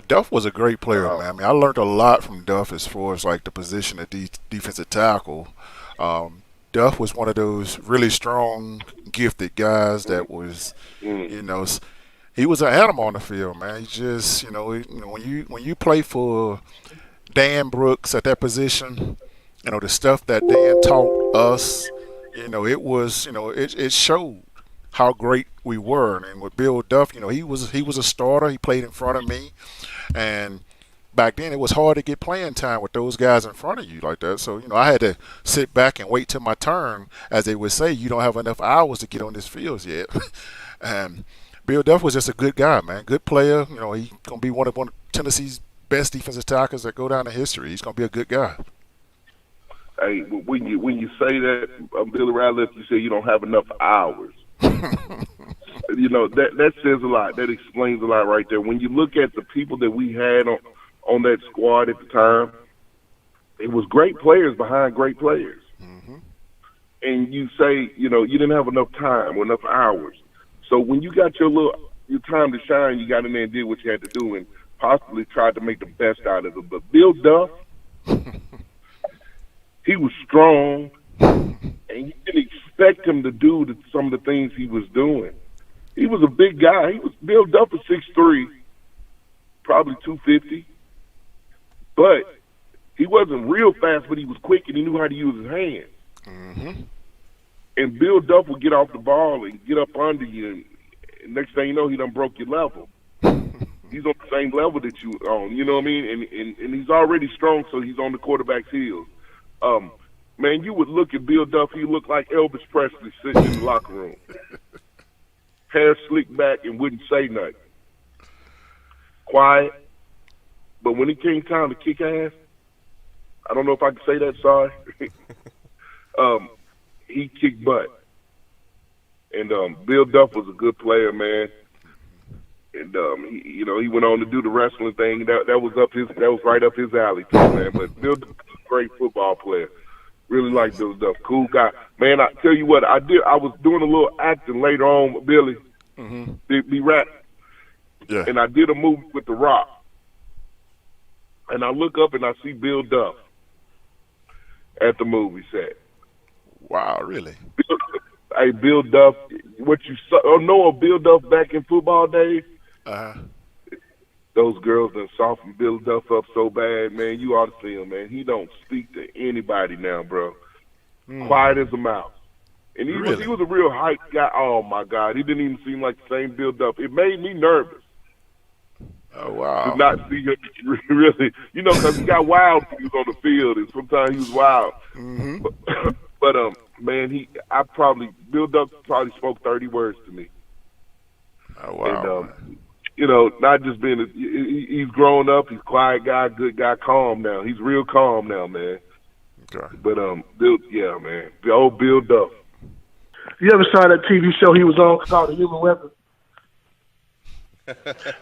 Duff was a great player, man. I mean, I learned a lot from Duff as far as like the position of defensive tackle. Um, Duff was one of those really strong, gifted guys that was, Mm. you know, he was an animal on the field, man. He just, when you play for Dan Brooks at that position, the stuff that Dan taught us, it showed how great we were. And with Bill Duff, he was a starter. He played in front of me, and back then it was hard to get playing time with those guys in front of you like that. So I had to sit back and wait till my turn, as they would say. You don't have enough hours to get on this field yet. And Bill Duff was just a good guy, man. Good player. He's gonna be one of Tennessee's best defensive tackles that go down in history. He's gonna be a good guy. Hey, when you say that, Billy Ratliff, you say you don't have enough hours. That says a lot. That explains a lot right there. When you look at the people that we had on that squad at the time, it was great players behind great players. Mm-hmm. And you say, you didn't have enough time or enough hours. So when you got your time to shine, you got in there and did what you had to do and possibly tried to make the best out of it. But Bill Duff, he was strong, and you didn't expect him to do some of the things he was doing. He was a big guy. Bill Duff was 6'3", probably 250. But he wasn't real fast, but he was quick, and he knew how to use his hands. Mm-hmm. And Bill Duff would get off the ball and get up under you, and next thing you know, he done broke your level. He's on the same level that you on, you know what I mean? And he's already strong, so he's on the quarterback's heels. Man, you would look at Bill Duff, he looked like Elvis Presley sitting in the locker room. Hair slicked back and wouldn't say nothing. Quiet. But when it came time to kick ass, I don't know if I can say that, sorry. He kicked butt. And Bill Duff was a good player, man. And he went on to do the wrestling thing. That was right up his alley too, man. But Bill Duff was a great football player. Really like Bill Duff. Cool guy. Man, I tell you what, I was doing a little acting later on with Billy. Mm-hmm. Be rap. Yeah. And I did a movie with The Rock. And I look up and I see Bill Duff at the movie set. Wow, really? Hey, Bill Duff, what you know of Bill Duff back in football days? Uh-huh. Those girls done softened Bill Duff up so bad, man. You ought to see him, man. He don't speak to anybody now, bro. Quiet as a mouse. And he was a real hype guy. Oh, my God. He didn't even seem like the same Bill Duff. It made me nervous. Oh, wow. To not see him really, because he got wild when he was on the field, and sometimes he was wild. Mm-hmm. But man, Bill Duff probably spoke 30 words to me. Oh, wow. And, not just he's grown up, he's a quiet guy, good guy, calm now. He's real calm now, man. Okay. But, yeah, man, the old Bill Duff. You ever saw that TV show he was on called The Human Weapon?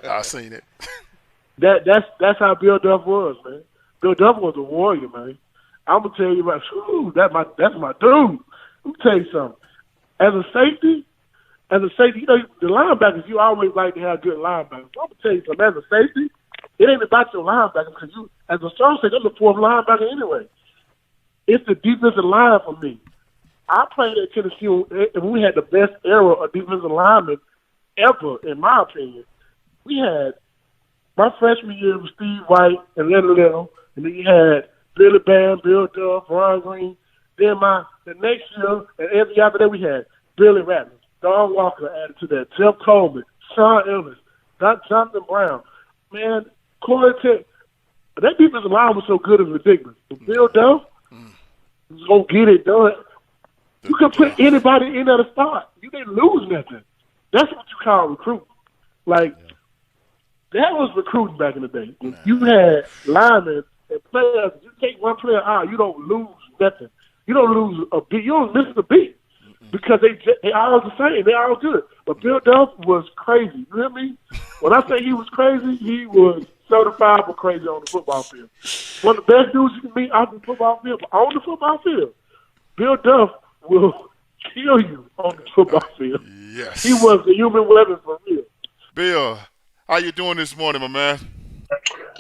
I seen it. That's how Bill Duff was, man. Bill Duff was a warrior, man. I'm gonna tell you about that's my dude. Let me tell you something. As a safety, the linebackers, you always like to have good linebackers. So I'm gonna tell you something. As a safety, it ain't about your linebackers because you, as a strong safety, I'm the fourth linebacker anyway. It's the defensive line for me. I played at Tennessee and we had the best era of defensive linemen ever, in my opinion. We had my freshman year was Steve White and Leonard Little, and then you had Billy Bam, Bill Duff, Ron Green. Then the next year and every after that we had Billy Ratliff, Don Walker added to that, Jeff Coleman, Sean Ellis, Jonathan Brown. Man, Corey Tech, that defensive line was so good it was ridiculous. But Bill Duff was going to get it done. You could put anybody in at the start. You didn't lose nothing. That's what you call recruiting. Like, that was recruiting back in the day. You had linemen and players. You take one player out, you don't lose nothing. You don't lose a beat. You don't miss a beat because they all the same. They all good. But Bill Duff was crazy. You hear me? When I say he was crazy, he was certified for crazy on the football field. One of the best dudes you can meet off the football field, but on the football field, Bill Duff will kill you on the football field. Yes. He was the human weapon for real. Bill, how you doing this morning, my man?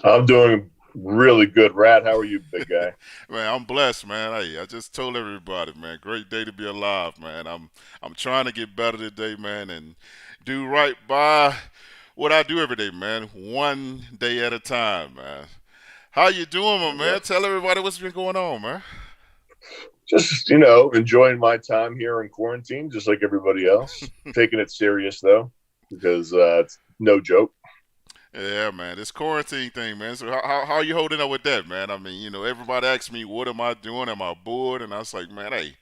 I'm doing really good. Rat, how are you, big guy? Man, I'm blessed, man. Hey, I just told everybody, man. Great day to be alive, man. I'm trying to get better today, man, and do right by what I do every day, man. One day at a time, man. How you doing, my Yeah. man? Tell everybody what's been going on, man. Just, enjoying my time here in quarantine, just like everybody else. Taking it serious, though, because it's no joke. Yeah, man. This quarantine thing, man. So how are you holding up with that, man? I mean, everybody asks me, what am I doing? Am I bored? And I was like, man, hey,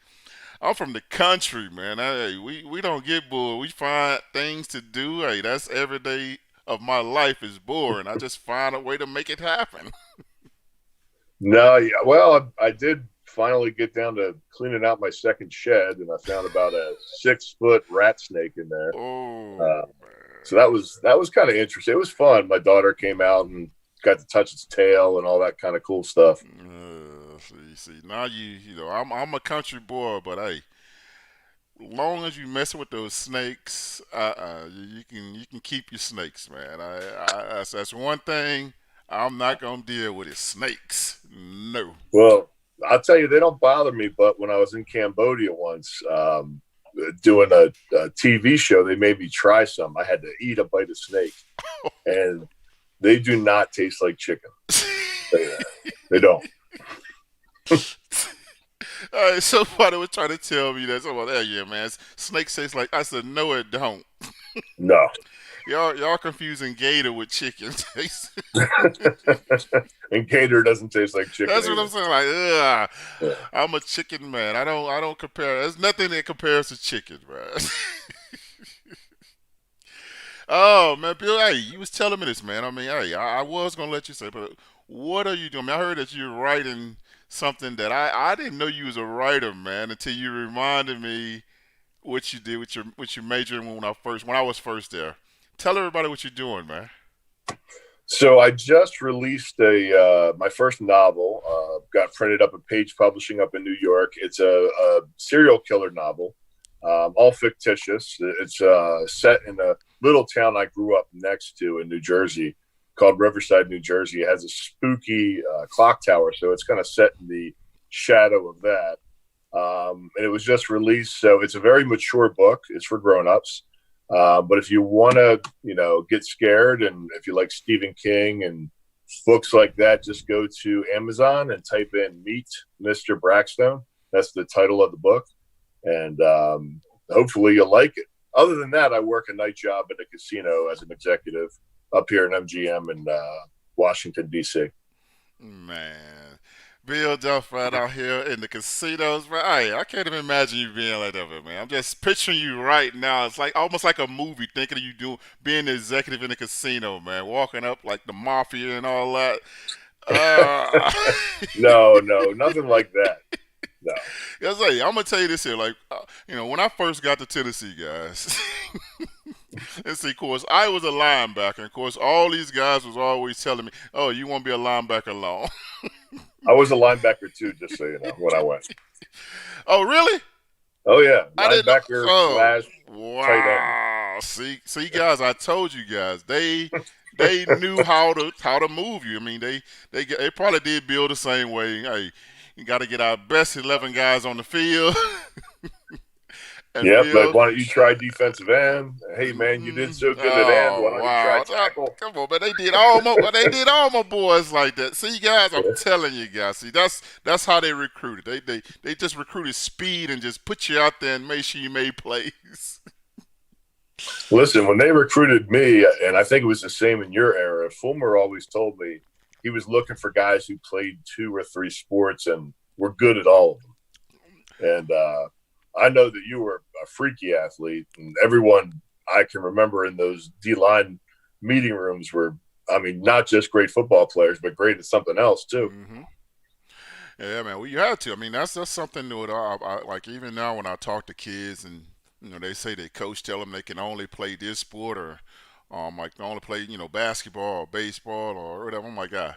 I'm from the country, man. Hey, we don't get bored. We find things to do. Hey, that's every day of my life is boring. I just find a way to make it happen. No, yeah, well, I did finally get down to cleaning out my second shed, and I found about a 6 foot rat snake in there. Oh, Uh, man. so that was kind of interesting. It was fun. My daughter came out and got to touch its tail and all that kind of cool stuff. See, now I'm a country boy, but hey, long as you messing with those snakes, you can keep your snakes, man. That's one thing I'm not gonna deal with is snakes. No. Well, I'll tell you, they don't bother me. But when I was in Cambodia once, doing a TV show, they made me try some. I had to eat a bite of snake, and they do not taste like chicken. They don't. Somebody was trying to tell me that. Somebody, yeah, man, snakes taste like. I said, no, it don't. No. Y'all confusing gator with chicken. And gator doesn't taste like chicken That's what I'm either. saying. Like, ugh, Yeah. I'm a chicken man. I don't compare. There's nothing that compares to chicken, man. Oh man, Bill, hey, you was telling me this, man. I mean, hey, I was gonna let you say, but what are you doing? I mean, I heard that you're writing something that I didn't know you was a writer, man, until you reminded me what you did with your major when I was first there. Tell everybody what you're doing, man. So I just released a my first novel. Got printed up at Page Publishing up in New York. It's a serial killer novel, all fictitious. It's set in a little town I grew up next to in New Jersey, called Riverside, New Jersey. It has a spooky clock tower, so it's kind of set in the shadow of that. And it was just released, so it's a very mature book. It's for grown-ups. But if you want to, get scared, and if you like Stephen King and books like that, just go to Amazon and type in "Meet Mr. Brackstone." That's the title of the book, and hopefully you'll like it. Other than that, I work a night job at a casino as an executive up here in MGM in Washington D.C. Man, Bill Duff right out here in the casinos, man. I can't even imagine you being like that, man. I'm just picturing you right now. It's like almost like a movie, thinking of you doing being the executive in the casino, man, walking up like the mafia and all that. Uh, No, no, nothing like that. No. Cause hey, I'm gonna tell you this here, like when I first got to Tennessee, guys. And see, of course, I was a linebacker. Of course, all these guys was always telling me, "Oh, you want to be a linebacker long?" I was a linebacker too, just so you know, when I went. Oh, really? Oh yeah, I didn't know. linebacker Oh, slash tight end. wow. See, guys, I told you guys they knew how to move you. I mean, they probably did Bill the same way. Hey, you got to get our best 11 guys on the field. And Yep, like Bill, why don't you try defensive end? Hey man, you did so good at end. Why oh don't you try wow! tackle? Come on, man. They did all my boys like that. See, guys, I'm telling you guys. See, that's how they recruited. They just recruited speed and just put you out there and make sure you made plays. Listen, when they recruited me, and I think it was the same in your era, Fulmer always told me he was looking for guys who played 2 or 3 sports and were good at all of them. And I know that you were a freaky athlete, and everyone I can remember in those D line meeting rooms were, I mean, not just great football players, but great at something else too. Hmm. Yeah, man. Well, you had to. I mean, that's something that like even now when I talk to kids and they say their coach tell them they can only play this sport or like they only play basketball or baseball or whatever. I'm like, guys,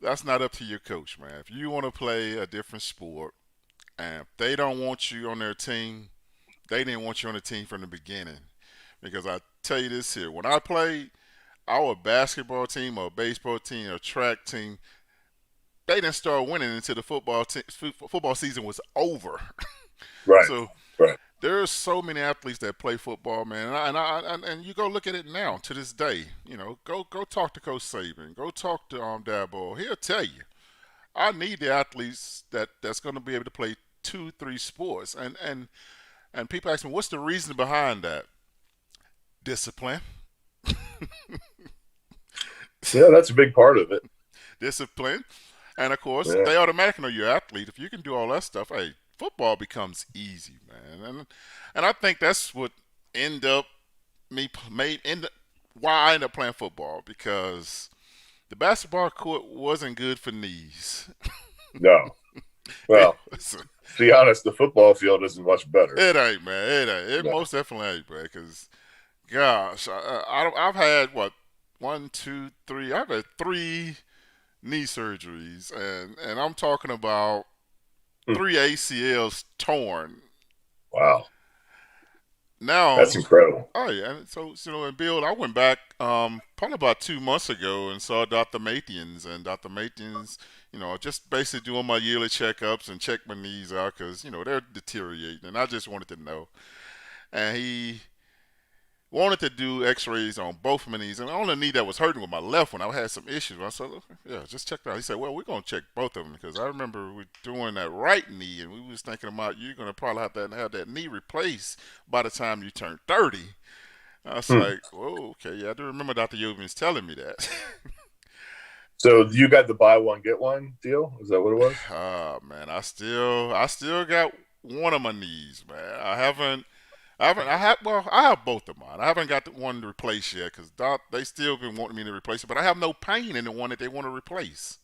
that's not up to your coach, man. If you want to play a different sport and if they don't want you on their team, they didn't want you on the team from the beginning. Because I tell you this here, when I played, our basketball team or baseball team or track team, they didn't start winning until the football season was over. Right. So Right. there's so many athletes that play football, man, and you go look at it now to this day. Go talk to Coach Saban, go talk to Dabo. He'll tell you, I need the athletes that's going to be able to play 2-3 sports, and people ask me, what's the reason behind that? Discipline. Yeah, that's a big part of it. Discipline, and of course, Yeah. they automatically know you're an athlete. If you can do all that stuff, hey, football becomes easy, man, and I think that's what end up me made end why I ended up playing football, because the basketball court wasn't good for knees. No. Well, to be honest, the football field isn't much better. It ain't, man. It ain't. It No. most definitely ain't, man. Because, gosh, I've had what 1, 2, 3. I've had 3 knee surgeries, and I'm talking about 3 ACLs torn. Wow. Now That's incredible. Oh yeah, and so and Bill, I went back probably about 2 months ago and saw Dr. Mathians, and Dr. Mathians, just basically doing my yearly checkups and check my knees out because they're deteriorating, and I just wanted to know. And he wanted to do X-rays on both of my knees, and the only knee that was hurting was my left one. I had some issues. I said, yeah, just check that out. He said, well, we're gonna check both of them because I remember we doing that right knee, and we was thinking about you're gonna probably have that knee replaced by the time you turn 30. I was like, whoa, okay, yeah, I do remember Dr. Yovins telling me that. So you got the buy one get one deal? Is that what it was? Oh man, I still got one of my knees, man. I have both of mine. I haven't got the one to replace yet because they still been wanting me to replace it, but I have no pain in the one that they want to replace.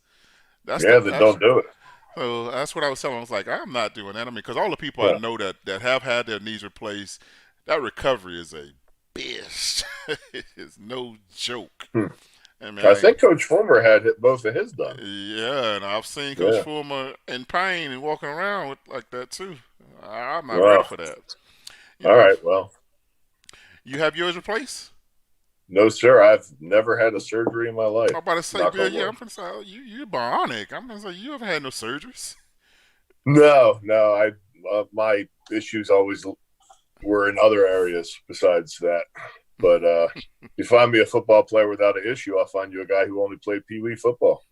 Then don't do it. So that's what I was telling them. I was like, I'm not doing that. I mean, because all the people I know that have had their knees replaced, that recovery is a bitch. It's no joke. And man, I think Coach Fulmer had both of his done. Yeah, and I've seen Coach Fulmer in pain and walking around like that too. I'm not ready for that. All right, well. You have yours replaced? No, sir. I've never had a surgery in my life. I'm about to say, Bill, yeah, I'm going to say, you're bionic. I'm going to say, you haven't had no surgeries? No. My issues always were in other areas besides that. But you find me a football player without an issue, I'll find you a guy who only played Pee Wee football.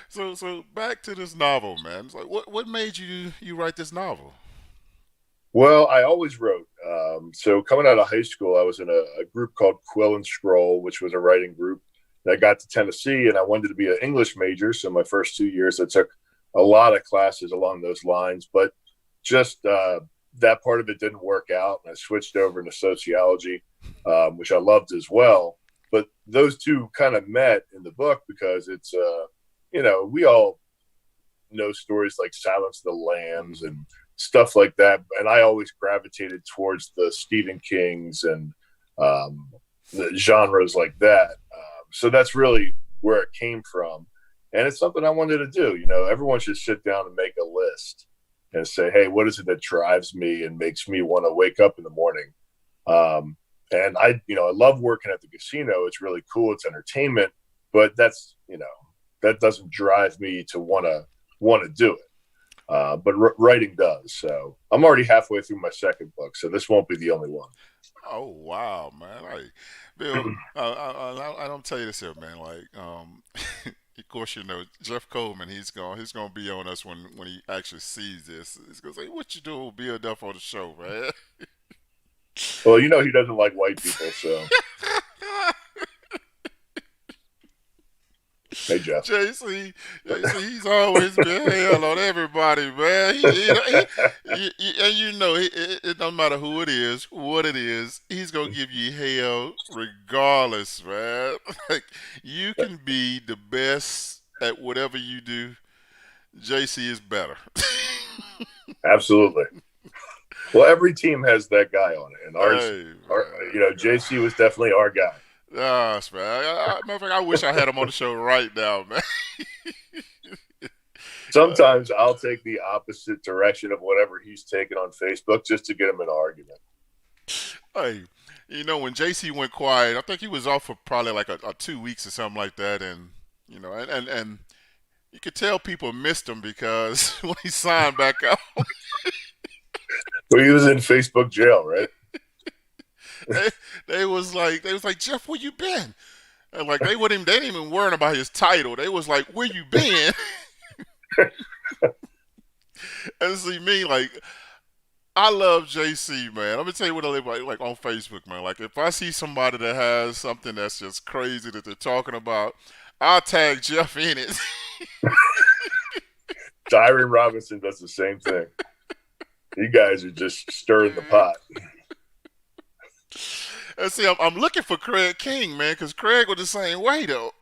So back to this novel, man. It's like, what made you write this novel? Well, I always wrote. So coming out of high school, I was in a group called Quill and Scroll, which was a writing group. And I got to Tennessee, and I wanted to be an English major. So my first 2 years, I took a lot of classes along those lines. But just that part of it didn't work out, and I switched over into sociology, which I loved as well. But those two kind of met in the book because it's, we all know stories like Silence of the Lambs and stuff like that. And I always gravitated towards the Stephen Kings and the genres like that. So that's really where it came from. And it's something I wanted to do. Everyone should sit down and make a list and say, hey, what is it that drives me and makes me want to wake up in the morning? And I love working at the casino. It's really cool. It's entertainment, but that's, that doesn't drive me to want to do it. But writing does. So I'm already halfway through my second book, so this won't be the only one. Oh wow, man! Like, Bill, I don't tell you this here, man. Like, of course, Jeff Coleman. He's gonna be on us when he actually sees this. He's gonna say, "What you doing with Bill Duff on the show, man?" Well, he doesn't like white people, so. Hey, Jeff. JC, he's always been hell on everybody, man. It don't matter who it is, what it is, he's going to give you hell regardless, man. Like, you can be the best at whatever you do. JC is better. Absolutely. Well, every team has that guy on it, and ours, JC was definitely our guy. Gosh, man. I wish I had him on the show right now, man. Sometimes I'll take the opposite direction of whatever he's taking on Facebook just to get him in an argument. Hey, when JC went quiet, I think he was off for probably like a 2 weeks or something like that, and and you could tell people missed him because when he signed back up, Well, he was in Facebook jail, right? they, they was like Jeff, where you been? And like they didn't even worry about his title. They was like, where you been? And see me like I love JC, man. Let me tell you what I live like on Facebook, man. Like if I see somebody that has something that's just crazy that they're talking about, I'll tag Jeff in it. Tyron Robinson does the same thing. You guys are just stirring the pot. And see, I'm looking for Craig King, man, because Craig was the same way though.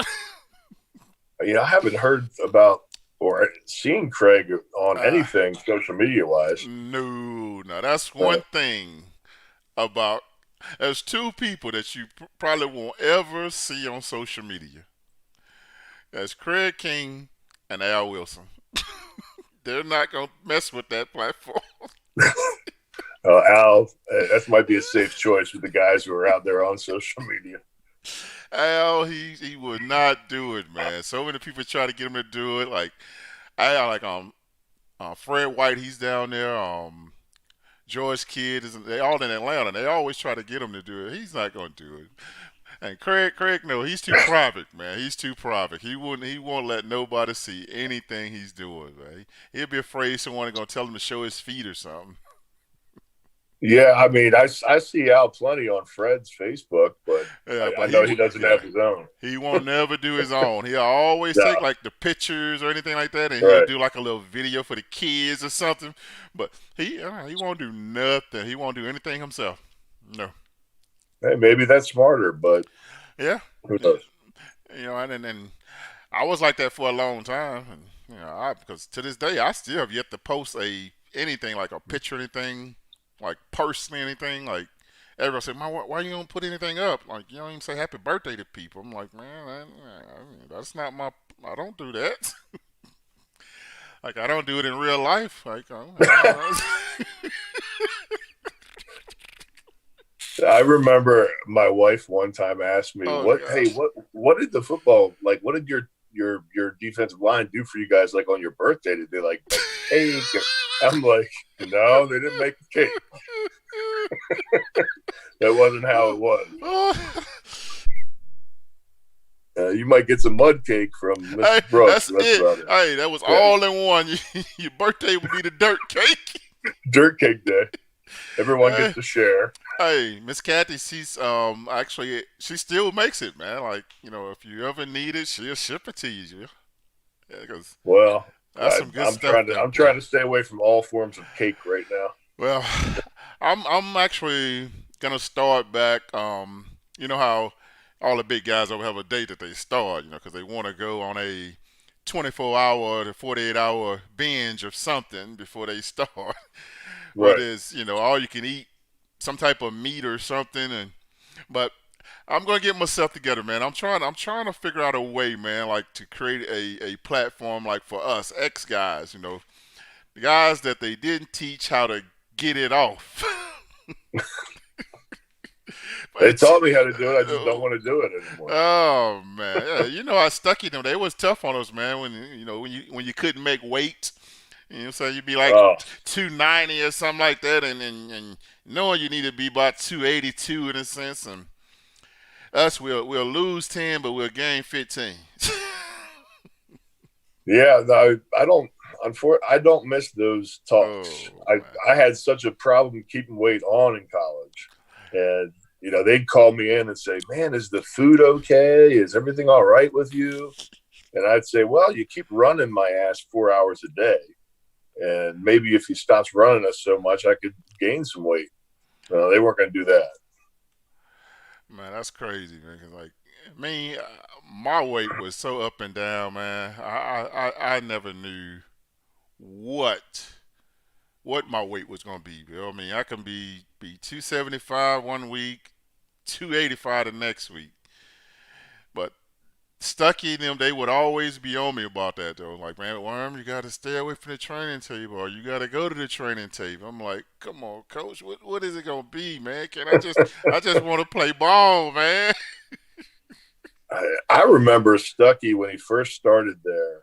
I haven't heard about or seen Craig on Uh, anything social media wise. no, that's one thing about. There's two people that you probably won't ever see on social media. That's Craig King and Al Wilson. They're not gonna mess with that platform. Al, that might be a safe choice with the guys who are out there on social media. Al, he would not do it, man. So many people try to get him to do it. Like Fred White, he's down there. George Kidd is they all in Atlanta. They always try to get him to do it. He's not gonna do it. And Craig, no, he's too private, man. He's too private. He won't let nobody see anything he's doing, man. He'll be afraid someone is gonna tell him to show his feet or something. Yeah, I mean, I see Al plenty on Fred's Facebook, but, I know he doesn't have his own. He won't never do his own. He'll always take like the pictures or anything like that, and Right. he'll do like a little video for the kids or something. But he won't do nothing. He won't do anything himself. No. Hey, maybe that's smarter, but Yeah. who knows? And I was like that for a long time, and because to this day I still have yet to post anything like a picture, or anything like personally, anything like. Everyone said, "Man, why you don't put anything up? Like you don't even say happy birthday to people." I'm like, man, that's not my. I don't do that. Like I don't do it in real life. Like I remember my wife one time asked me, oh, what did the football like? What did your defensive line do for you guys like on your birthday? Did they like cake? I'm like, no, they didn't make the cake. That wasn't how it was. You might get some mud cake from Mrs. Brooks. That's it. Hey, that was all in one. Your birthday would be the dirt cake. Dirt cake day. Everyone gets to share. Hey, Miss Kathy, she's actually she still makes it, man. Like if you ever need it, she'll ship it to you. Yeah, well, that's some good stuff. I'm trying to stay away from all forms of cake right now. Well, I'm actually gonna start back. You know how all the big guys will have a date that they start, because they want to go on a 24-hour to 48-hour binge of something before they start. Right. Whether it's all you can eat, some type of meat or something, but I'm gonna get myself together, man. I'm trying to figure out a way, man, like to create a platform like for us ex guys, the guys that they didn't teach how to get it off. They taught me how to do it. I just don't want to do it anymore. Oh man, yeah, I stuck in them. They was tough on us, man. When you couldn't make weight, so you'd be like 290 or something like that, and knowing you need to be about 282 in a sense, and us we'll lose 10, but we'll gain 15. Yeah, no, I don't. Unfortunately, I don't miss those talks. I had such a problem keeping weight on in college, and they'd call me in and say, "Man, is the food okay? Is everything all right with you?" And I'd say, "Well, you keep running my ass 4 hours a day, and maybe if you stopped running us so much, I could gain some weight." They weren't going to do that. Man, that's crazy, man. 'Cause like me, my weight was so up and down, man. I never knew what my weight was gonna be. I mean, I can be 275 one week, 285 the next week, but Stucky and them, they would always be on me about that though. Like, man, Worm, you got to stay away from the training table, or you got to go to the training table. I'm like, come on, coach, what is it gonna be, man? Can I just want to play ball, man. I remember Stuckey when he first started there,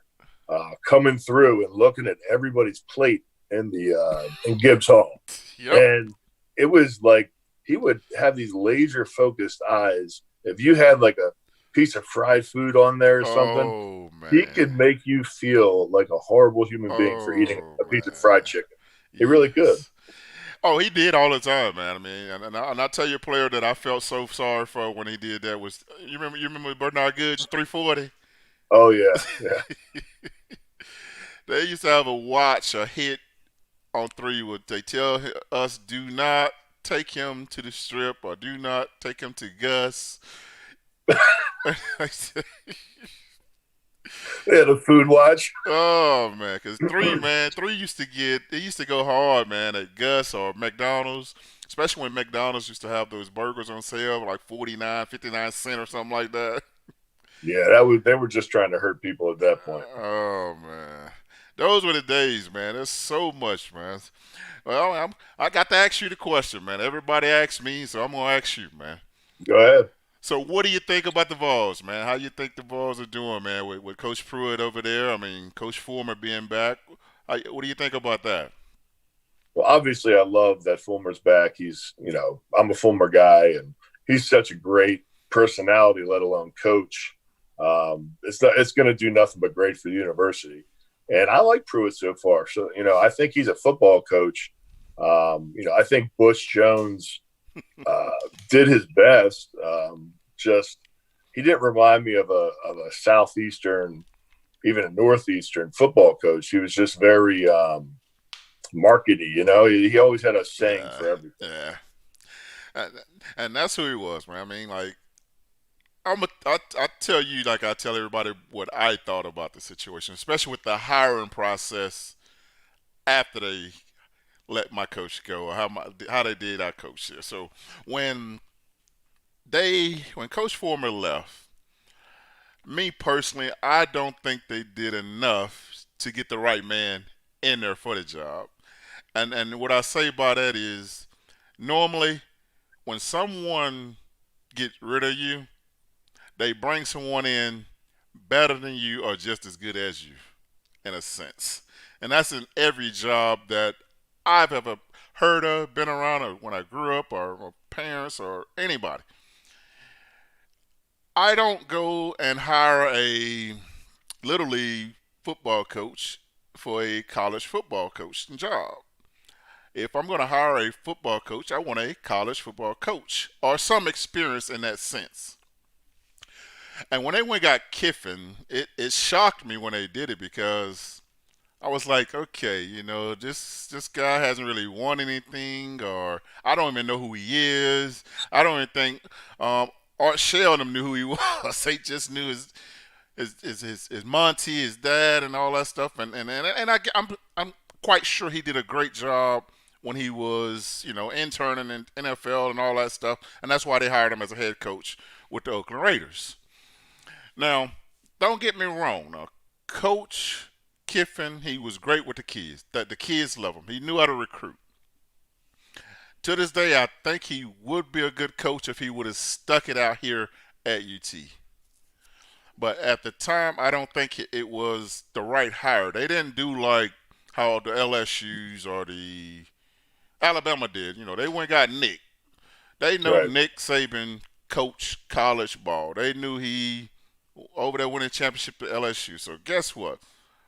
coming through and looking at everybody's plate in the in Gibbs Hall, Yep. and it was like he would have these laser focused eyes. If you had like a piece of fried food on there or something, Oh he could man. make you feel like a horrible human being for eating Oh a piece of fried man. chicken. He really could. Yes. Oh, he did all the time, man. I mean, and I tell you, a player that I felt so sorry for when he did that was you remember Bernard Good 340. Oh yeah, yeah. They used to have a hit on three. Would they tell us do not take him to the strip or do not take him to Gus? They had a food watch. Oh man, because three used to go hard, man, at Gus or McDonald's, especially when McDonald's used to have those burgers on sale, like 49, 59 cents or something like that. Yeah, that was they were just trying to hurt people at that point. Oh man, those were the days, man. There's so much, man. Well, I got to ask you the question, man. Everybody asks me, so I'm gonna ask you, man. Go ahead. So, what do you think about the Vols, man? How you think the Vols are doing, man, with Coach Pruitt over there? I mean, Coach Fulmer being back. What do you think about that? Well, obviously, I love that Fulmer's back. He's, I'm a Fulmer guy, and he's such a great personality, let alone coach. It's going to do nothing but great for the university. And I like Pruitt so far. So, I think he's a football coach. I think Bush Jones did his best. Just he didn't remind me of a southeastern, even a northeastern football coach. He was just very markety. He always had a saying for everything. Yeah, and that's who he was, man. I mean, like I tell you, like I tell everybody what I thought about the situation, especially with the hiring process after they let my coach go, or how they did our coach here. So when when Coach Former left, me personally, I don't think they did enough to get the right man in there for the job. And what I say by that is normally when someone gets rid of you, they bring someone in better than you or just as good as you, in a sense. And that's in every job that I've ever heard of, been around, or when I grew up, or parents, or anybody. I don't go and hire a little league football coach for a college football coaching job. If I'm going to hire a football coach, I want a college football coach or some experience in that sense. And when they went and got Kiffin, it shocked me when they did it because I was like, okay, this guy hasn't really won anything, or I don't even know who he is. I don't even think Art Shell and them knew who he was. They just knew his Monty, his dad, and all that stuff. I'm quite sure he did a great job when he was interning in NFL and all that stuff, and that's why they hired him as a head coach with the Oakland Raiders. Now, don't get me wrong. Now, Coach Kiffin, he was great with the kids. That the kids love him. He knew how to recruit. To this day, I think he would be a good coach if he would have stuck it out here at UT. But at the time, I don't think it was the right hire. They didn't do like how the LSU's or the Alabama did. They went and got Nick. They know Right. Nick Saban coached college ball. They knew he over there winning championship at LSU. So guess what?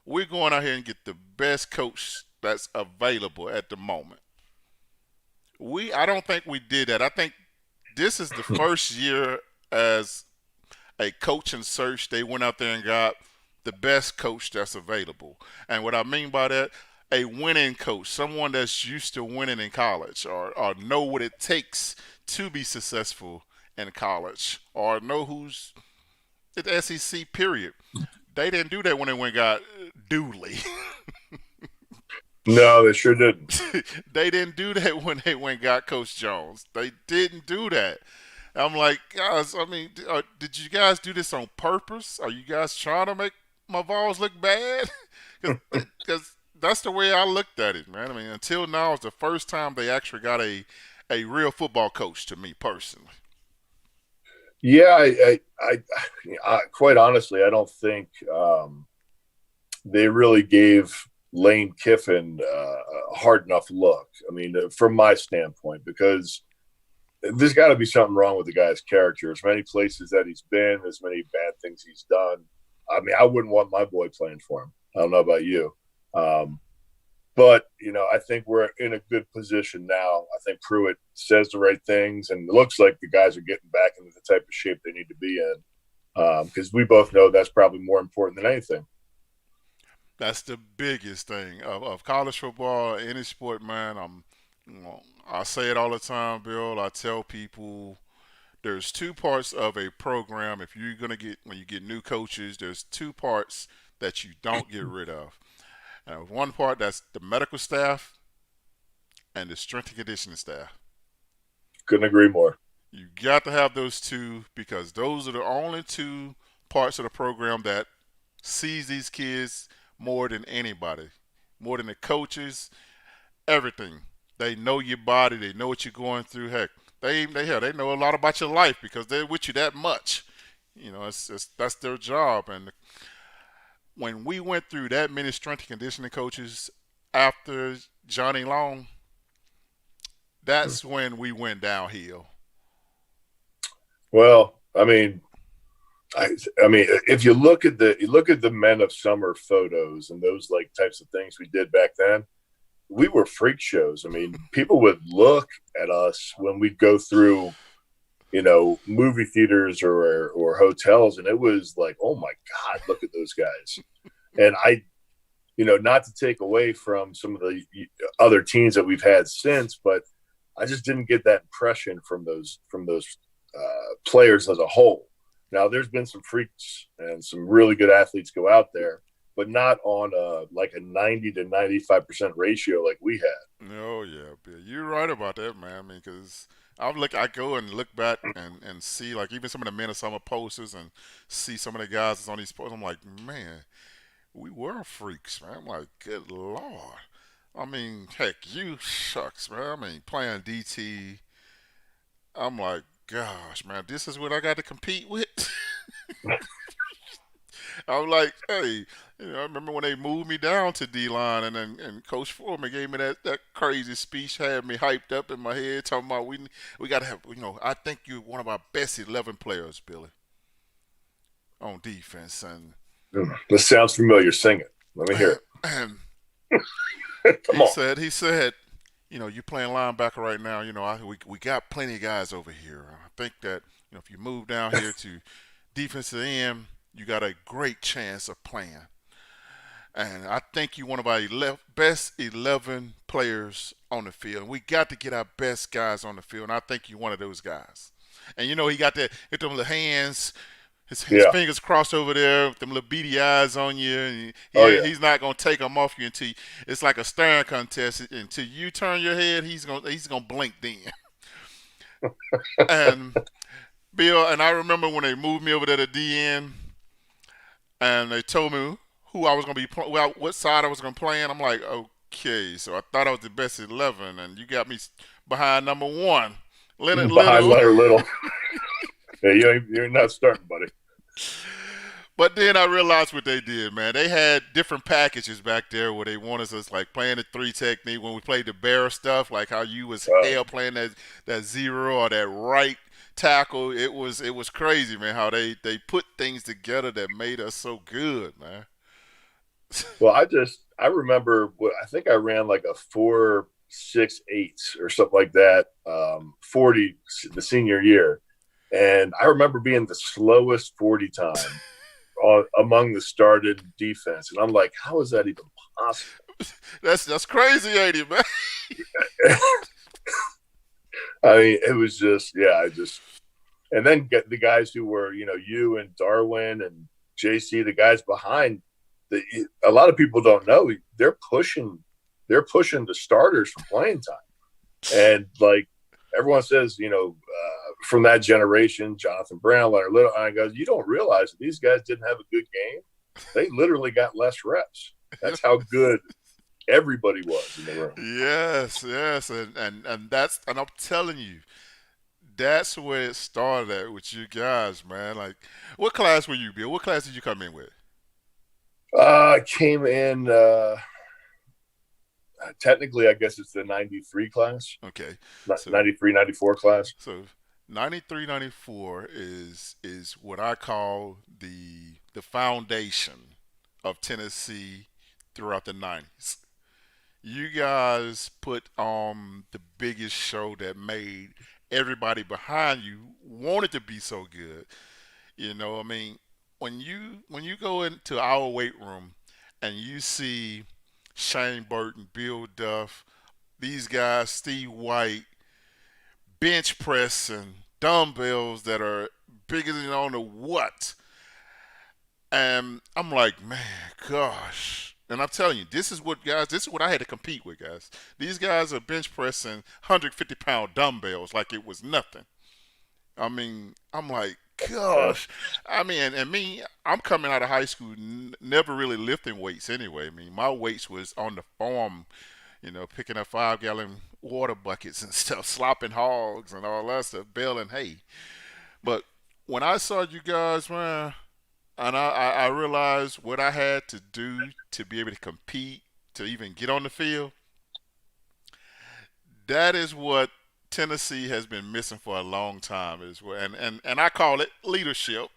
We're going out here and get the best coach that's available at the moment. I don't think we did that. I think this is the first year as a coaching search. They went out there and got the best coach that's available. And what I mean by that, a winning coach, someone that's used to winning in college, or know what it takes to be successful in college, or know who's at the SEC, period. They didn't do that when they went and got Dooley. No, they sure didn't. They didn't do that when they went and got Coach Jones. They didn't do that. I'm like, guys, I mean, did you guys do this on purpose? Are you guys trying to make my Vols look bad? Because that's the way I looked at it, man. I mean, until now, it's the first time they actually got a real football coach to me personally. Yeah, I quite honestly, I don't think they really gave Lane Kiffin a hard enough look. I mean, from my standpoint, because there's got to be something wrong with the guy's character. As many places that he's been, as many bad things he's done. I mean, I wouldn't want my boy playing for him. I don't know about you. But, I think we're in a good position now. I think Pruitt says the right things, and it looks like the guys are getting back into the type of shape they need to be in, because we both know that's probably more important than anything. That's the biggest thing of college football, any sport, man. I say it all the time, Bill. I tell people there's two parts of a program. If you're gonna when you get new coaches, there's two parts that you don't get rid of. One part, that's the medical staff and the strength and conditioning staff. Couldn't agree more. You got to have those two because those are the only two parts of the program that sees these kids more than anybody, more than the coaches, everything. They know your body. They know what you're going through. Heck, they know a lot about your life because they're with you that much. That's their job. And when we went through that many strength and conditioning coaches after Johnny Long, that's when we went downhill. Well, I mean, if you look at the Men of Summer photos and those like types of things we did back then, we were freak shows. I mean, people would look at us when we'd go through, movie theaters or hotels, and it was like, oh my God, look at those guys. And not to take away from some of the other teams that we've had since, but I just didn't get that impression from those players as a whole. Now, there's been some freaks and some really good athletes go out there, but not on a 90 to 95% ratio like we had. Oh, yeah, Bill. You're right about that, man. I mean, because I go and look back and see, like, even some of the Men of Summer posters and see some of the guys that's on these posters. I'm like, man, we were freaks, man. I'm like, good Lord. I mean, heck, you shucks, man. I mean, playing DT, I'm like, gosh, man, this is what I got to compete with. I'm like, hey, I remember when they moved me down to D-line and Coach Foreman gave me that crazy speech, had me hyped up in my head, talking about we got to have, I think you're one of our best 11 players, Billy, on defense. And this sounds familiar. Sing it. Let me hear it. And Come on. He said, you're playing linebacker right now. We got plenty of guys over here. I think that, if you move down here to defensive end, you got a great chance of playing. And I think you're one of our best 11 players on the field. And we got to get our best guys on the field. And I think you're one of those guys. And, he got them little hands, his fingers crossed over there with them little beady eyes on you. And he's not going to take them off you until it's like a staring contest. Until you turn your head, he's gonna blink then. And Bill, and I remember when they moved me over there to DN, and they told me who I was going to be what side I was going to play in. I'm like, okay, so I thought I was the best 11, and you got me behind number 1. Leonard Little. Yeah, you're not starting, buddy. But then I realized what they did, man. They had different packages back there where they wanted us like playing the 3 technique when we played the bear stuff, like how you was hell playing that zero or that right tackle. It was crazy, man, how they put things together that made us so good, man. Well, I remember I think I ran like a 4.68 or something like that, 40 the senior year. And I remember being the slowest 40 time among the started defense. And I'm like, how is that even possible? That's crazy, ain't it, man? I mean, it was just, and then get the guys who were, you and Darwin and JC, the guys behind, a lot of people don't know they're pushing the starters for playing time. And like everyone says, from that generation, Jonathan Brown, Leonard Little, I go, you don't realize that these guys didn't have a good game. They literally got less reps. That's how good everybody was in the room. Yes, and I'm telling you, that's where it started at with you guys, man. Like, what class were you, Bill? What class did you come in with? I came in. Technically, I guess it's the 93 class. Okay. 93, 94 class. So 93, 94 is what I call the foundation of Tennessee throughout the 90s. You guys put on the biggest show that made everybody behind you want it to be so good. You know, I mean, when you go into our weight room and you see Shane Burton, Bill Duff, these guys, Steve White, bench press and dumbbells that are bigger than I don't know what. And I'm like, man, gosh. And I'm telling you, this is what I had to compete with, guys. These guys are bench pressing 150-pound dumbbells like it was nothing. I mean, I'm like, gosh. I mean, and me, I'm coming out of high school never really lifting weights anyway. I mean, my weights was on the farm, you know, picking up 5-gallon water buckets and stuff, slopping hogs and all that stuff, baling hay. But when I saw you guys, man, and I realized what I had to do to be able to compete, to even get on the field, that is what Tennessee has been missing for a long time as well. And I call it leadership.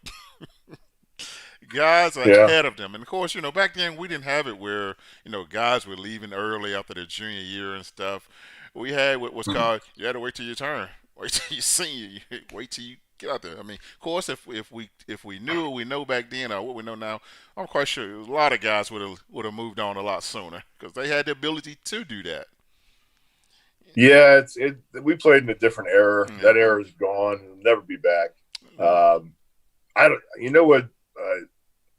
Guys are ahead of them. And, of course, you know, back then we didn't have it where, you know, guys were leaving early after their junior year and stuff. We had what was called, you had to wait till your turn. Wait till you're senior. Wait till you get out there. I mean, of course, if we knew what we know back then or what we know now, I'm quite sure a lot of guys would have moved on a lot sooner because they had the ability to do that. Yeah, we played in a different era. Yeah. That era is gone. It'll never be back. You know what?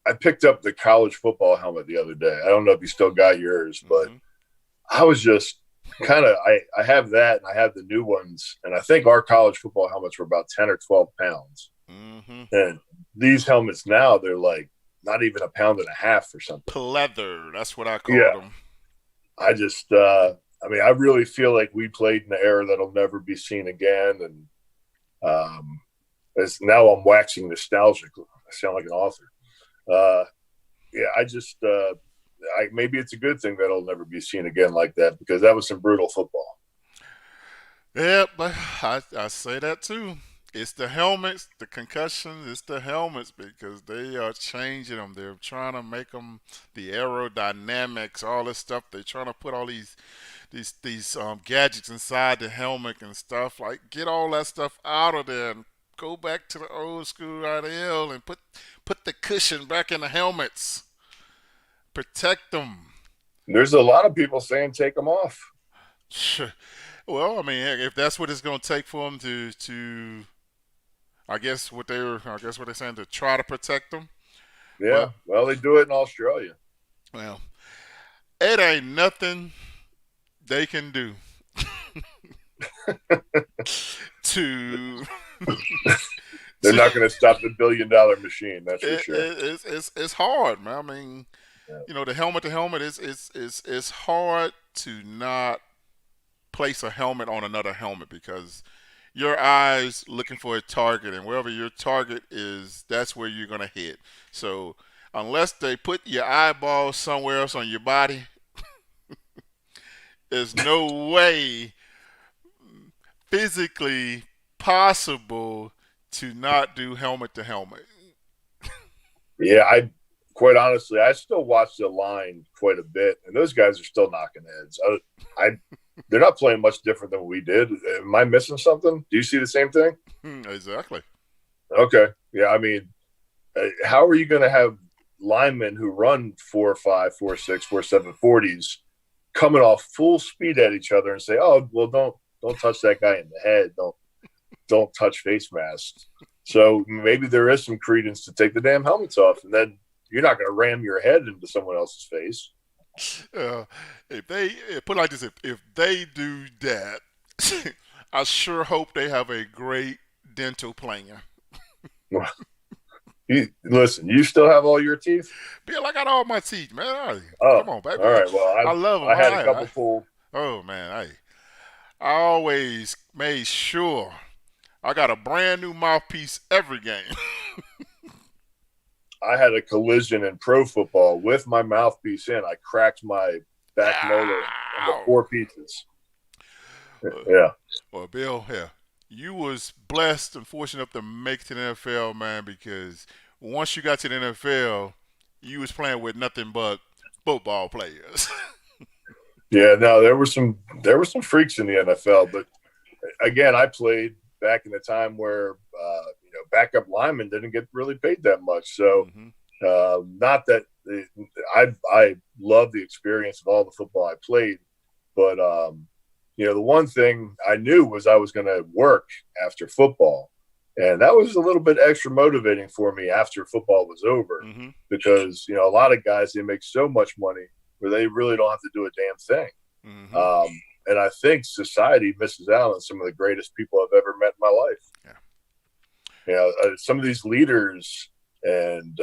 I picked up the college football helmet the other day. I don't know if you still got yours, but I was just kind of I have that and I have the new ones, and I think our college football helmets were about 10 or 12 pounds. And these helmets now, they're like not even a pound and a half or something. Pleather, that's what I call them. I just I mean, I really feel like we played in an era that'll never be seen again, and as now I'm waxing nostalgic. I sound like an author. I just maybe it's a good thing that it'll never be seen again like that, because that was some brutal football. Yeah, but I say that too. It's the helmets, the concussions. It's the helmets, because they are changing them. They're trying to make them the aerodynamics, all this stuff. They're trying to put all these gadgets inside the helmet and stuff. Like, get all that stuff out of there and go back to the old school ideal and put the cushion back in the helmets. Protect them. There's a lot of people saying take them off. Sure. Well, I mean, if that's what it's going to take for them to I guess what they're saying, to try to protect them. Yeah. Well, they do it in Australia. Well, it ain't nothing they can do to. They're not going to stop the $1 billion machine. That's for sure. It's hard, man. I mean, you know, the helmet to helmet is hard to not place a helmet on another helmet, because your eyes looking for a target, and wherever your target is, that's where you're going to hit. So unless they put your eyeball somewhere else on your body, there's no way physically possible to not do helmet to helmet. Yeah, quite honestly, I still watch the line quite a bit, and those guys are still knocking heads. They're not playing much different than we did. Am I missing something? Do you see the same thing? Exactly. Okay. Yeah, I mean, how are you going to have linemen who run 4.5, 4.6, 4.7 40s coming off full speed at each other and say, "Oh, well, don't touch that guy in the head. Don't touch face masks." So maybe there is some credence to take the damn helmets off, and then you're not going to ram your head into someone else's face. If they put it like this, if they do that, I sure hope they have a great dental plan. Listen, you still have all your teeth? Bill, I got all my teeth, man. Oh, Come on, baby. all right. Well, I love them. I had a couple pulled. Oh, man. I always made sure I got a brand new mouthpiece every game. I had a collision in pro football with my mouthpiece in. I cracked my back molar into 4 pieces. Yeah. Well, Bill, you was blessed and fortunate enough to make it to the NFL, man, because once you got to the NFL, you was playing with nothing but football players. Yeah, no, there were some freaks in the NFL, but again, I played back in the time where backup linemen didn't get really paid that much. So, not that I love the experience of all the football I played, but the one thing I knew was I was going to work after football, and that was a little bit extra motivating for me after football was over, because a lot of guys, they make so much money where they really don't have to do a damn thing. And I think society misses out on some of the greatest people I've ever met in my life. Some of these leaders and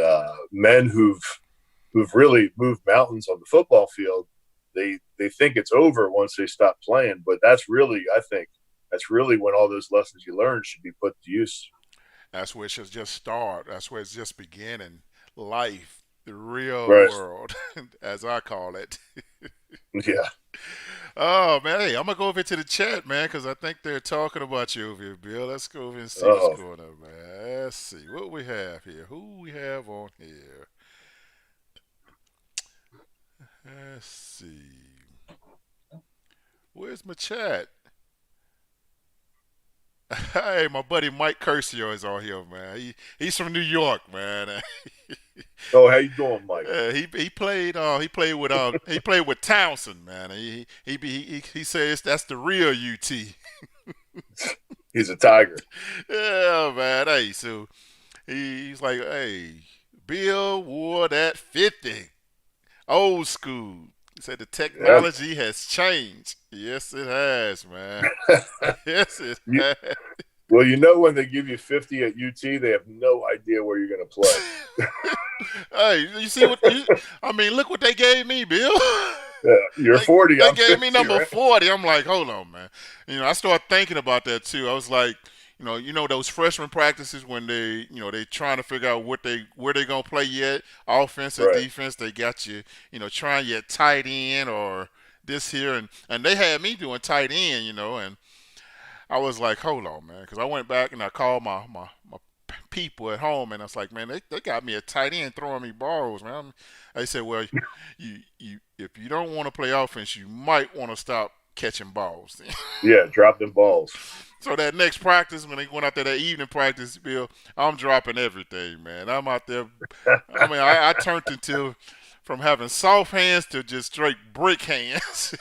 men who've really moved mountains on the football field, they think it's over once they stop playing. But I think that's really when all those lessons you learn should be put to use. That's where it should just start. That's where it's just beginning. Life. The real world, as I call it. Yeah. Oh, man. Hey, I'm going to go over to the chat, man, because I think they're talking about you over here, Bill. Let's go over and see what's going on, man. Let's see what we have here. Who we have on here? Let's see. Where's my chat? Hey, my buddy Mike Curcio is on here, man. He's from New York, man. Oh, how you doing, Mike? He played with Townsend, man. He says that's the real UT. He's a Tiger. Yeah, man. Hey, so he's like, hey, Bill wore that 50, old school. He said the technology has changed. Yes, it has, man. Yes, it has. Well, when they give you 50 at UT, they have no idea where you're going to play. Hey, you see look what they gave me, Bill. Yeah, you're 40. They gave me number 40. I'm like, hold on, man. I started thinking about that too. I was like, those freshman practices when they trying to figure out where they gonna play yet, offense or defense. They got you, trying your tight end or this here, and they had me doing tight end, and I was like, hold on, man, because I went back and I called my people at home, and I was like, man, they got me a tight end throwing me balls, man. They said, well, you if you don't want to play offense, you might want to stop catching balls. Yeah, drop them balls. So that next practice, when they went out there, that evening practice, Bill, I'm dropping everything, man. I'm out there. I turned from having soft hands to just straight brick hands.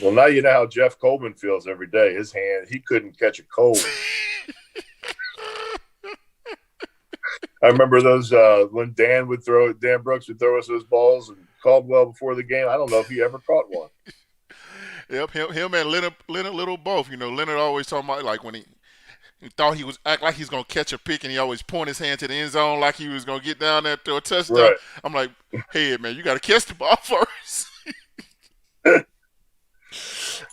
Well, now you know how Jeff Coleman feels every day. His hand, he couldn't catch a cold. I remember those when Dan Brooks would throw us those balls, and Caldwell before the game. I don't know if he ever caught one. Yep, him and Leonard Little both. Leonard always talking about like when he thought he was act like he's gonna catch a pick, and he always point his hand to the end zone like he was gonna get down there to a touchdown. Right. I'm like, hey man, you got to catch the ball first.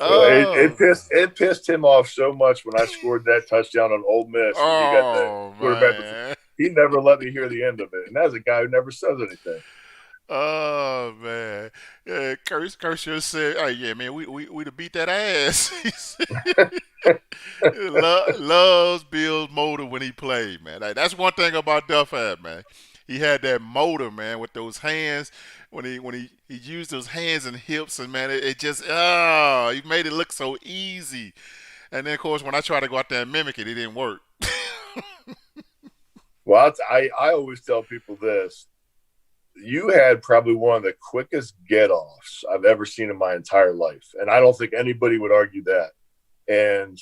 It pissed him off so much when I scored that touchdown on Ole Miss. He never let me hear the end of it, and that's a guy who never says anything. Oh man, yeah, Kershaw said, "Hey, yeah, man, we to beat that ass." Loves Bill's motor when he played, man. That's one thing about Duff had, man. He had that motor, man, with those hands. When he used those hands and hips, and man, it just he made it look so easy. And then of course, when I tried to go out there and mimic it didn't work. Well, I always tell people this. You had probably one of the quickest get-offs I've ever seen in my entire life. And I don't think anybody would argue that. And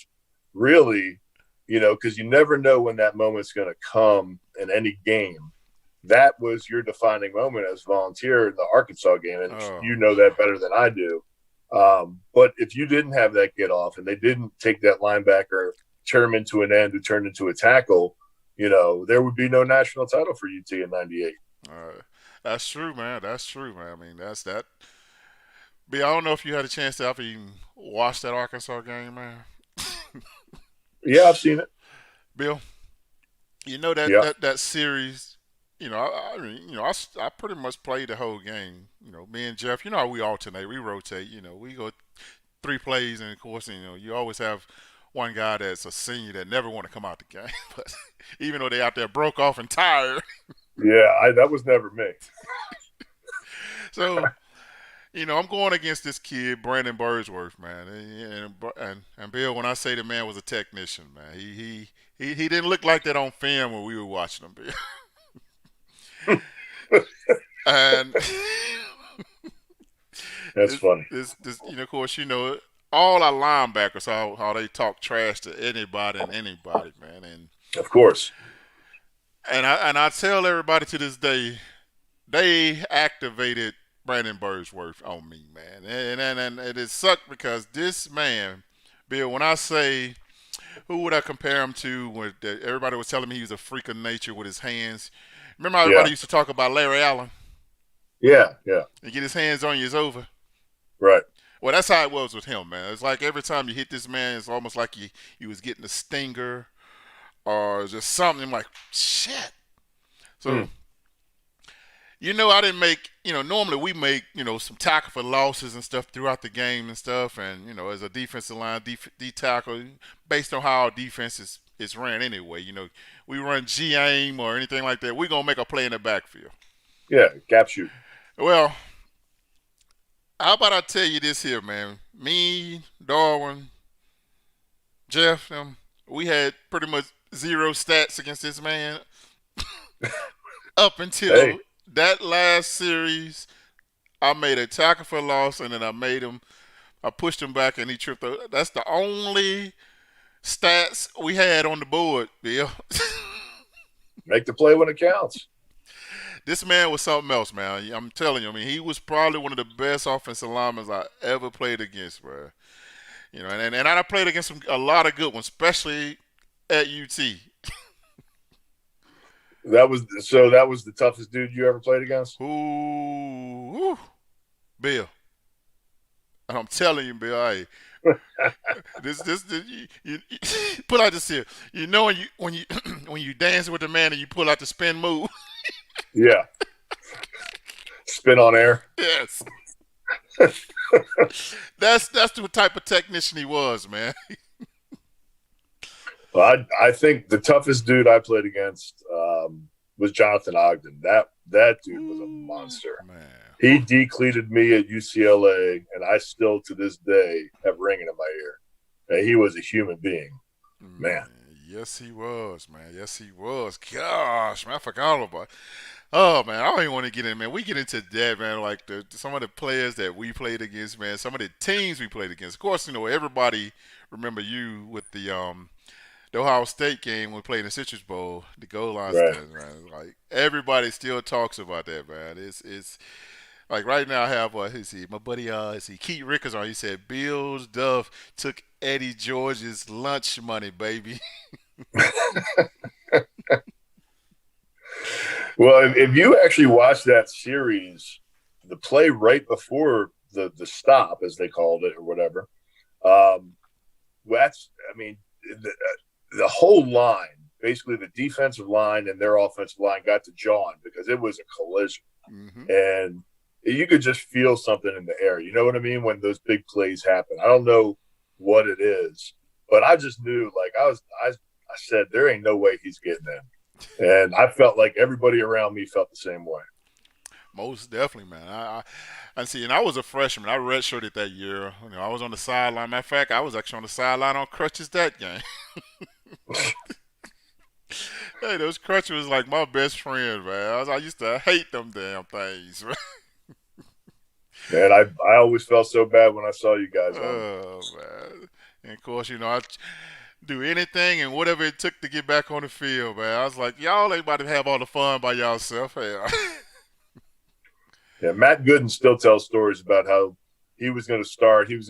really, because you never know when that moment's going to come in any game. That was your defining moment as a volunteer in the Arkansas game. And you know that better than I do. But if you didn't have that get-off and they didn't take that linebacker tournament to an end who turned into a tackle, there would be no national title for UT in '98. That's true, man. That's true, man. I mean, that's that. B, I don't know if you had a chance to ever even watch that Arkansas game, man. Yeah, I've seen it. Bill, you know that Yeah. that series. I pretty much played the whole game. Me and Jeff. You know how we alternate. We rotate. We go 3 plays, and of course, you always have one guy that's a senior that never want to come out the game, but even though they out there broke off and tired. Yeah, that was never me. So, I'm going against this kid, Brandon Burrsworth, man, and Bill. When I say the man was a technician, man, he didn't look like that on film when we were watching him, Bill. And that's funny. This, of course, all our linebackers how they talk trash to anybody and anybody, man, and of course. And I tell everybody to this day, they activated Brandon Burrsworth on me, man. And it sucked because this man, Bill, when I say, who would I compare him to? Everybody was telling me he was a freak of nature with his hands. Remember how everybody used to talk about Larry Allen? Yeah. And get his hands on you, it's over. Right. Well, that's how it was with him, man. It's like every time you hit this man, it's almost like you was getting a stinger or just something. I'm like, shit. So, I didn't make, normally we make, some tackle for losses and stuff throughout the game and stuff. And, as a defensive line, D-tackle, based on how our defense is ran anyway. We run G-aim or anything like that, we're going to make a play in the backfield. Yeah, gap shoot. Well, how about I tell you this here, man? Me, Darwin, Jeff, we had pretty much 0 stats against this man up until that last series. I made a tackle for loss, and then I pushed him back, and he tripped over. That's the only stats we had on the board, Bill. Make the play when it counts. This man was something else, man. I'm telling you. I mean, he was probably one of the best offensive linemen I ever played against, bro. And I played against a lot of good ones, especially at UT. That was the toughest dude you ever played against? Ooh, Bill. And I'm telling you, Bill, hey, you pull out this here. When you dance with the man and you pull out the spin move. Yeah. Spin on air. Yes. That's the type of technician he was, man. Well, I think the toughest dude I played against was Jonathan Ogden. That dude was a monster. Man. He decleated me at UCLA, and I still to this day have ringing in my ear. He was a human being, man. Yes, he was, man. Yes, he was. Gosh, man, I forgot all about it. Oh, man, I don't even want to get in, man. We get into that, man, like some of the players that we played against, man, some of the teams we played against. Of course, everybody remember you with the Ohio State game when we played in the Citrus Bowl, the goal line stand, man. Like, everybody still talks about that, man. It's like right now I have, my buddy, Keith Rickers on. He said, Bill Duff took Eddie George's lunch money, baby. Well, if you actually watch that series, the play right before the stop, as they called it or whatever, the whole line, basically the defensive line and their offensive line got to John because it was a collision. Mm-hmm. And you could just feel something in the air. You know what I mean? When those big plays happen. I don't know what it is, but I just knew, like, I said, there ain't no way he's getting in. And I felt like everybody around me felt the same way. Most definitely, man. And I was a freshman. I redshirted that year. I was on the sideline. Matter of fact, I was actually on the sideline on crutches that game. Hey, those crutches was like my best friend, man. I used to hate them damn things, man. Man, I always felt so bad when I saw you guys. Oh, man. And, of course, I do anything and whatever it took to get back on the field, man. I was like, y'all ain't about to have all the fun by yourself. Hey. Yeah, Matt Gooden still tells stories about how he was going to start, and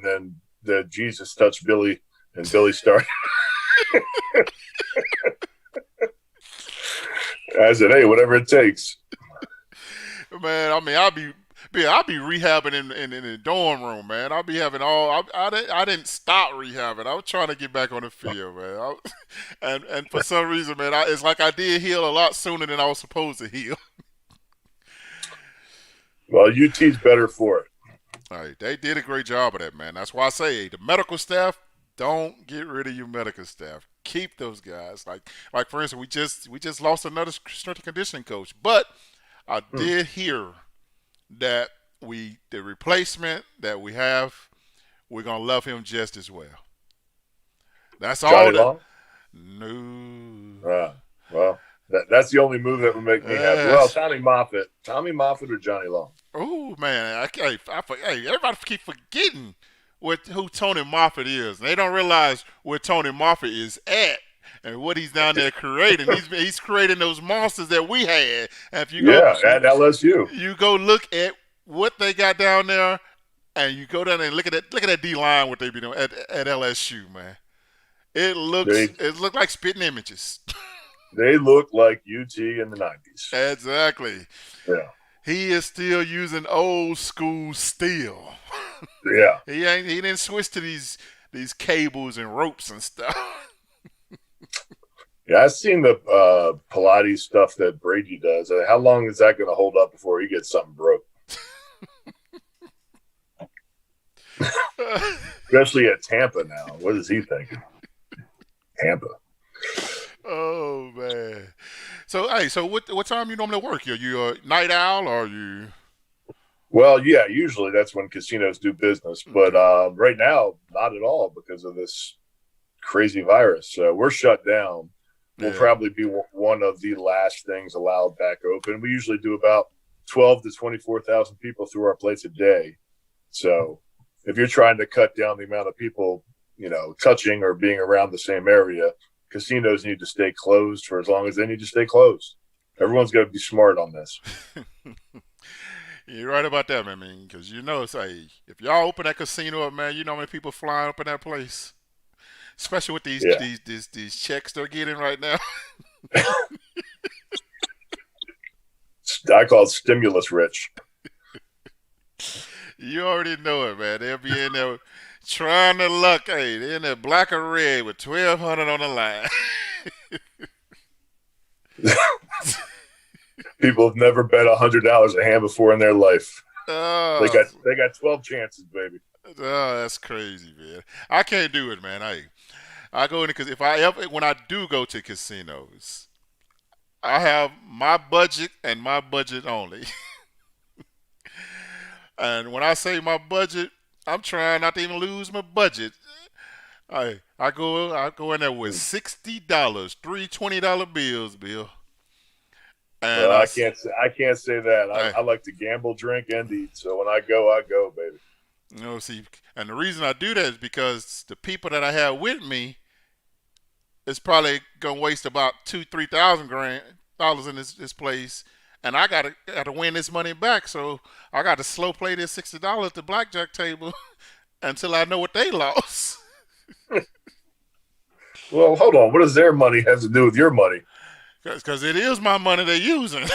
then the Jesus touched Billy until he started. I said, hey, whatever it takes. Man, I mean, I'll be rehabbing in the dorm room, man. I'll be having I didn't stop rehabbing. I was trying to get back on the field, man. And for some reason, man, it's like I did heal a lot sooner than I was supposed to heal. Well, UT's better for it. All right, they did a great job of that, man. That's why I say the medical staff, don't get rid of your medical staff. Keep those guys. Like for instance, we just lost another strength and conditioning coach, but I did hear that the replacement that we have, we're gonna love him just as well. That's Johnny all. Long? No. Well, that's the only move that would make me happy. Well, Tommy Moffitt or Johnny Long. Oh man, everybody keep forgetting who Tony Moffitt is. They don't realize where Tony Moffitt is at and what he's down there creating. He's creating those monsters that we had. And if you at LSU, you go look at what they got down there, and you go down there and look at that D line what they be doing at LSU, man. It looked like spitting images. They look like UT in the 90s. Exactly. Yeah. He is still using old school steel. Yeah. He didn't switch to these cables and ropes and stuff. Yeah, I've seen the Pilates stuff that Brady does. How long is that going to hold up before he gets something broke? Especially at Tampa now. What is he thinking? Tampa. Oh man. So what time you normally work? Are you a night owl or are you? Well, yeah, usually that's when casinos do business, but right now not at all because of this crazy virus. We're shut down. We'll probably be one of the last things allowed back open. We usually do about 12 to 24,000 people through our place a day. So if you're trying to cut down the amount of people, touching or being around the same area, casinos need to stay closed for as long as they need to stay closed. Everyone's got to be smart on this. You're right about that, man. I mean, because if y'all open that casino up, man, you know how many people flying up in that place, especially with these checks they're getting right now. I call it stimulus rich. You already know it, man. They'll be in there trying to luck. Hey, they're in there black or red with 1,200 on the line. People have never bet $100 a hand before in their life. Oh, they got 12 chances, baby. Oh, that's crazy, man. I can't do it, man. I go in because when I do go to casinos, I have my budget and my budget only. And when I say my budget, I'm trying not to even lose my budget. I go in there with $60, three $20 bills, Bill. And I can't say that. I like to gamble, drink, and eat. So when I go, baby. See, and the reason I do that is because the people that I have with me is probably gonna waste about $2,000-3,000 in this place, and I gotta win this money back. So I got to slow play this $60 at the blackjack table until I know what they lost. Well, hold on. What does their money have to do with your money? Because it is my money they're using.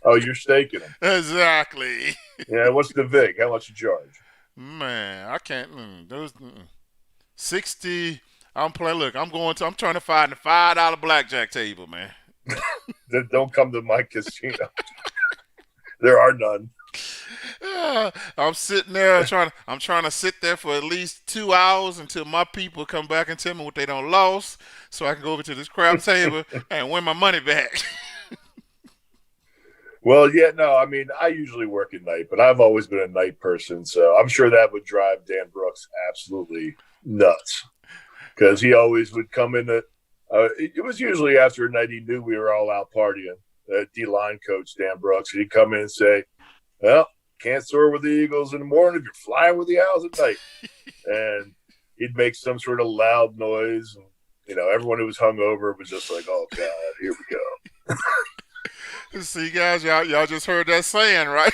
Oh, you're staking them. Exactly. Yeah, what's the VIG? How much you charge? Man, I can't. Those 60. I'm playing. Look, I'm trying to find the $5 blackjack table, man. Don't come to my casino. There are none. I'm sitting there I'm trying to sit there for at least 2 hours until my people come back and tell me what they done lost, so I can go over to this crap table and win my money back. Well, yeah, no, I mean, I usually work at night, but I've always been a night person, so I'm sure that would drive Dan Brooks absolutely nuts because he always would come in it was usually after a night he knew we were all out partying. D-line coach Dan Brooks, he'd come in and say, well, can't soar with the Eagles in the morning if you're flying with the Owls at night. And he'd make some sort of loud noise. And, everyone who was hungover was just like, oh, God, here we go. See, guys, y'all just heard that saying, right?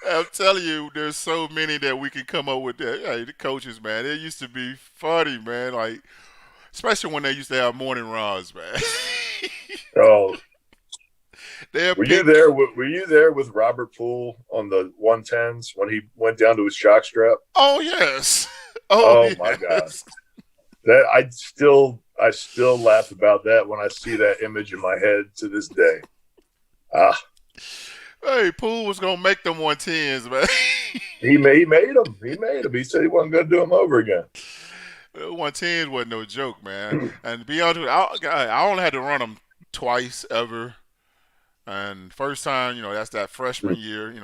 I'm telling you, there's so many that we can come up with. That. Hey, the coaches, man, it used to be funny, man. Like, especially when they used to have morning runs, man. Oh, They'll were you pick. there? Were you there with Robert Poole on the 110s when he went down to his jock strap? Oh yes. Oh Oh my God, yes. that I still laugh about that when I see that image in my head to this day. Ah, Hey, Poole was gonna make them 110s, man. he made them. He made them. He said he wasn't going to do them over again. 110s wasn't no joke, man. And to be honest with you, I only had to run them twice ever. And first time, that's that freshman year. You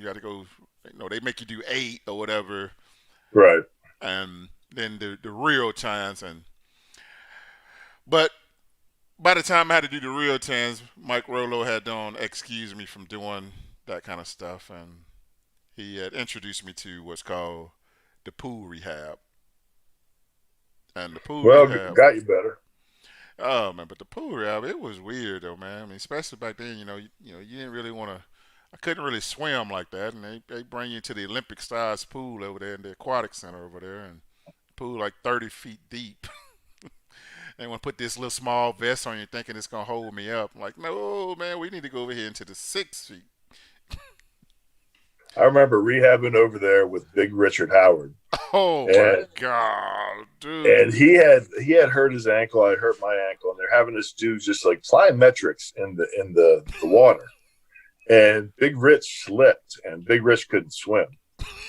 got to go. They make you do 8 or whatever. Right. And then the real times. But by the time I had to do the real times, Mike Rollo had done excuse me from doing that kind of stuff, and he had introduced me to what's called the pool rehab. And the pool Well, rehab. got you better. Oh man, but the pool rehab, it was weird though, man. I mean, especially back then, you didn't really want to. I couldn't really swim like that, and they bring you to the Olympic sized pool over there in the aquatic center over there, and the pool like 30 feet deep. They want to put this little small vest on you, thinking it's gonna hold me up. I'm like, no, man, we need to go over here into the 6 feet. I remember rehabbing over there with Big Richard Howard. Oh my God, dude! And he had hurt his ankle. I hurt my ankle, and they're having us do just like plyometrics in the water. And Big Rich slipped, and Big Rich couldn't swim,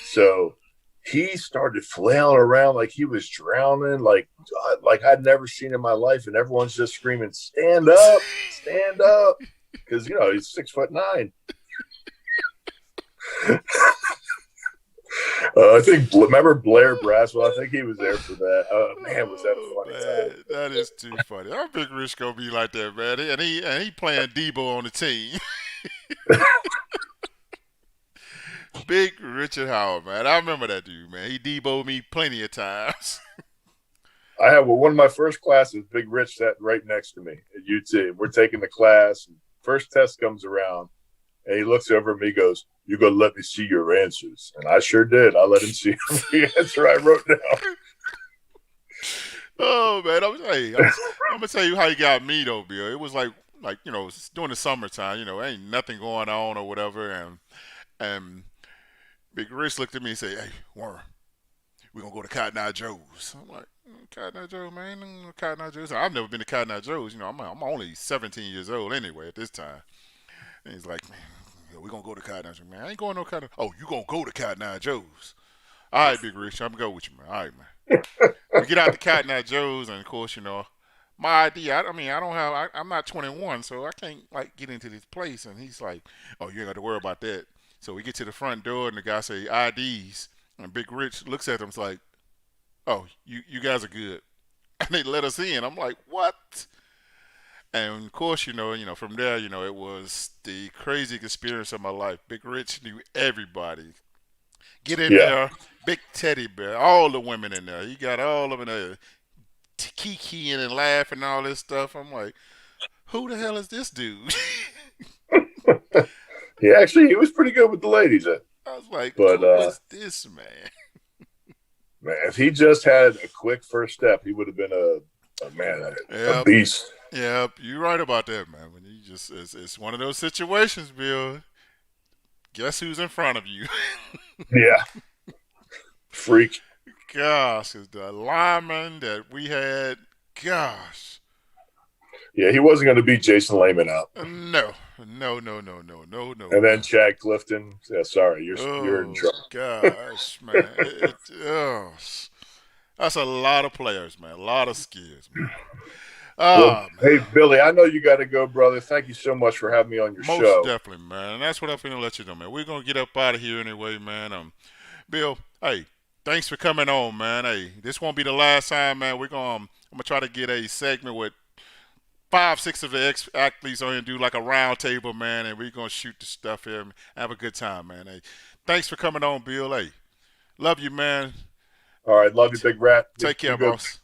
so he started flailing around like he was drowning, like I'd never seen in my life. And everyone's just screaming, "Stand up, stand up," because he's 6'9". I think remember Blair Braswell. I think he was there for that. Man, was that a funny time? That is too funny. Our Big Rich gonna be like that, man. And he playing Debo on the team. Big Richard Howard, man. I remember that dude, man. He Debo'd me plenty of times. I had one of my first classes. Big Rich sat right next to me at UT. We're taking the class. First test comes around. And he looks over at me and goes, "You're going to let me see your answers." And I sure did. I let him see every answer I wrote down. Oh, man. I'm going to tell you how he got me, though, Bill. It was like during the summertime, ain't nothing going on or whatever. And Big Rich looked at me and said, "Hey, Warren, we're going to go to Cotton Eye Joe's." I'm like, "Cotton Eye Joe, man. Cotton Eye Joe's." I've never been to Cotton Eye Joe's. I'm only 17 years old anyway at this time. And he's like, "Man, we're going to go to Cotton Eye Joe's." "Man, I ain't going to no Cotton Eye." "Oh, you going to go to Cotton Eye Joe's." "All right, Big Rich, I'm going to go with you, man." "All right, man." We get out to Cotton Eye Joe's, and of course, my ID, I'm not 21, so I can't, get into this place. And he's like, "Oh, you ain't got to worry about that." So we get to the front door, and the guy say, "IDs." And Big Rich looks at him, and like, "Oh, you guys are good." And they let us in. I'm like, "What?" And of course, from there, it was the crazy experience of my life. Big Rich knew everybody. Get in there, big teddy bear, all the women in there. He got all of them in there, kikiing and laughing and all this stuff. I'm like, who the hell is this dude? He was pretty good with the ladies. I was like, who is this man? Man, if he just had a quick first step, he would have been a beast. Yep, you're right about that, man. When you it's one of those situations, Bill. Guess who's in front of you? Yeah. Freak. Gosh, is the lineman that we had, gosh. Yeah, he wasn't going to beat Jason Lehman out. No. And then Chad Clifton. Yeah, sorry, you're in trouble. Gosh, man. That's a lot of players, man. A lot of skills, man. Well, hey, Billy, I know you got to go, brother. Thank you so much for having me on your show. Most definitely, man. And that's what I'm finna let you know, man. We're going to get up out of here anyway, man. Bill, hey, thanks for coming on, man. Hey, this won't be the last time, man. I'm going to try to get a segment with 5-6 of the ex-athletes on here and do like a round table, man, and we're going to shoot the stuff here and have a good time, man. Hey, thanks for coming on, Bill. Hey, love you, man. All right, love you, Big Rat. Take care, boss.